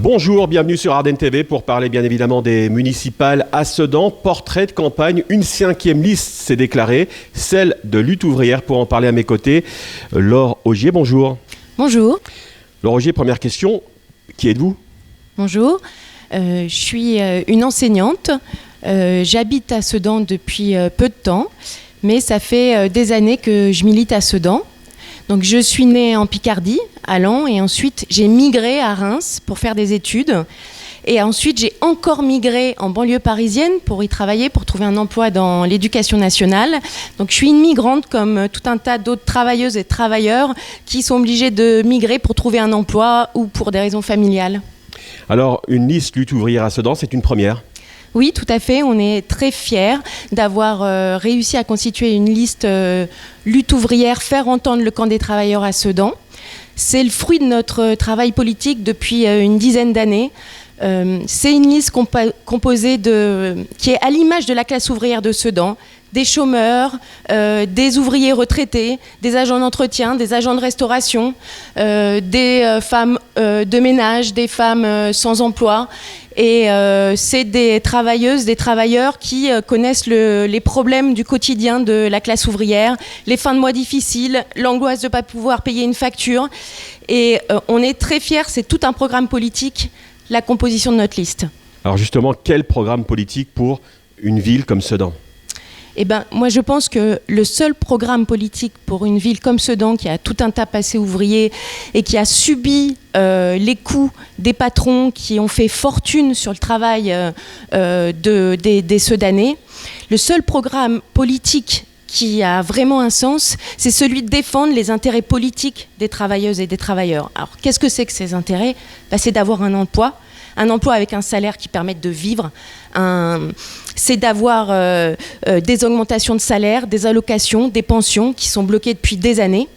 Bonjour, bienvenue sur Ardenne TV pour parler bien évidemment des municipales à Sedan. Portrait de campagne, une 5e liste s'est déclarée, celle de Lutte ouvrière. Pour en parler à mes côtés, Laure Augier, bonjour. Bonjour. Laure Augier, première question, qui êtes-vous ? Bonjour, je suis une enseignante. J'habite à Sedan depuis peu de temps, mais ça fait des années que je milite à Sedan. Donc je suis née en Picardie, à Laon, et ensuite j'ai migré à Reims pour faire des études. Et ensuite j'ai encore migré en banlieue parisienne pour y travailler, pour trouver un emploi dans l'éducation nationale. Donc je suis une migrante comme tout un tas d'autres travailleuses et travailleurs qui sont obligés de migrer pour trouver un emploi ou pour des raisons familiales. Alors, une liste Lutte ouvrière à Sedan, c'est une première ? Oui, tout à fait. On est très fiers d'avoir réussi à constituer une liste lutte ouvrière, faire entendre le camp des travailleurs à Sedan. C'est le fruit de notre travail politique depuis une dizaine d'années. C'est une liste composée qui est à l'image de la classe ouvrière de Sedan, des chômeurs, des ouvriers retraités, des agents d'entretien, des agents de restauration, des femmes de ménage, des femmes sans emploi. Et c'est des travailleuses, des travailleurs qui connaissent les problèmes du quotidien de la classe ouvrière, les fins de mois difficiles, l'angoisse de ne pas pouvoir payer une facture. Et on est très fiers, c'est tout un programme politique, la composition de notre liste. Alors justement, quel programme politique pour une ville comme Sedan ? Eh ben, moi, je pense que le seul programme politique pour une ville comme Sedan, qui a tout un tas passé ouvrier et qui a subi les coups des patrons qui ont fait fortune sur le travail des Sedanais, le seul programme politique qui a vraiment un sens, c'est celui de défendre les intérêts politiques des travailleuses et des travailleurs. Alors, qu'est-ce que c'est que ces intérêts ? C'est d'avoir un emploi avec un salaire qui permette de vivre. C'est d'avoir des augmentations de salaire, des allocations, des pensions qui sont bloquées depuis des années.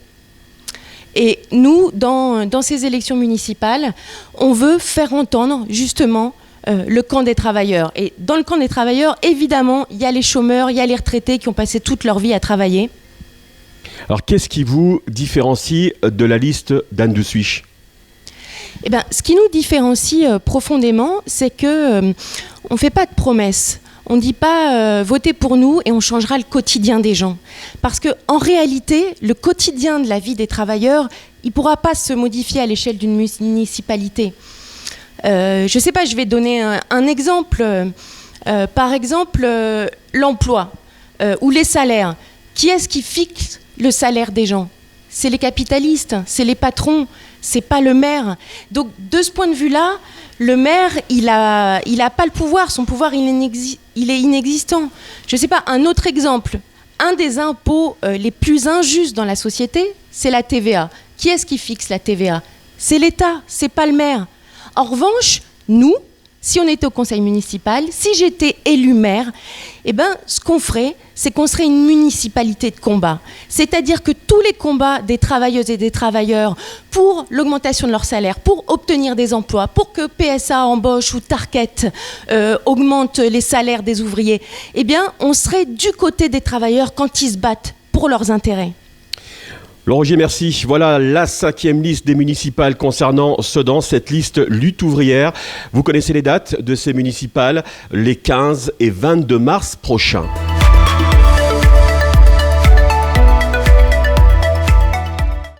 Et nous, dans ces élections municipales, on veut faire entendre justement le camp des travailleurs. Et dans le camp des travailleurs, évidemment, il y a les chômeurs, il y a les retraités qui ont passé toute leur vie à travailler. Alors qu'est-ce qui vous différencie de la liste d'Anne de Suich ? Eh ben, ce qui nous différencie profondément, c'est qu'on ne fait pas de promesses. On ne dit pas votez pour nous et on changera le quotidien des gens. Parce qu'en réalité, le quotidien de la vie des travailleurs, il ne pourra pas se modifier à l'échelle d'une municipalité. Je ne sais pas, je vais donner un exemple. Par exemple, l'emploi ou les salaires. Qui est-ce qui fixe le salaire des gens ? C'est les capitalistes, c'est les patrons, c'est pas le maire. Donc de ce point de vue-là, le maire, il a pas le pouvoir. Son pouvoir, il est inexistant. Je sais pas, un autre exemple. Un des impôts les plus injustes dans la société, c'est la TVA. Qui est-ce qui fixe la TVA ? C'est l'État, c'est pas le maire. En revanche, nous, si on était au conseil municipal, si j'étais élu maire, eh ben, ce qu'on ferait, c'est qu'on serait une municipalité de combat. C'est-à-dire que tous les combats des travailleuses et des travailleurs pour l'augmentation de leur salaire, pour obtenir des emplois, pour que PSA embauche ou Target augmente les salaires des ouvriers, eh bien, on serait du côté des travailleurs quand ils se battent pour leurs intérêts. Laure Augier, merci. Voilà la 5e liste des municipales concernant Sedan, cette liste lutte ouvrière. Vous connaissez les dates de ces municipales, les 15 et 22 mars prochains.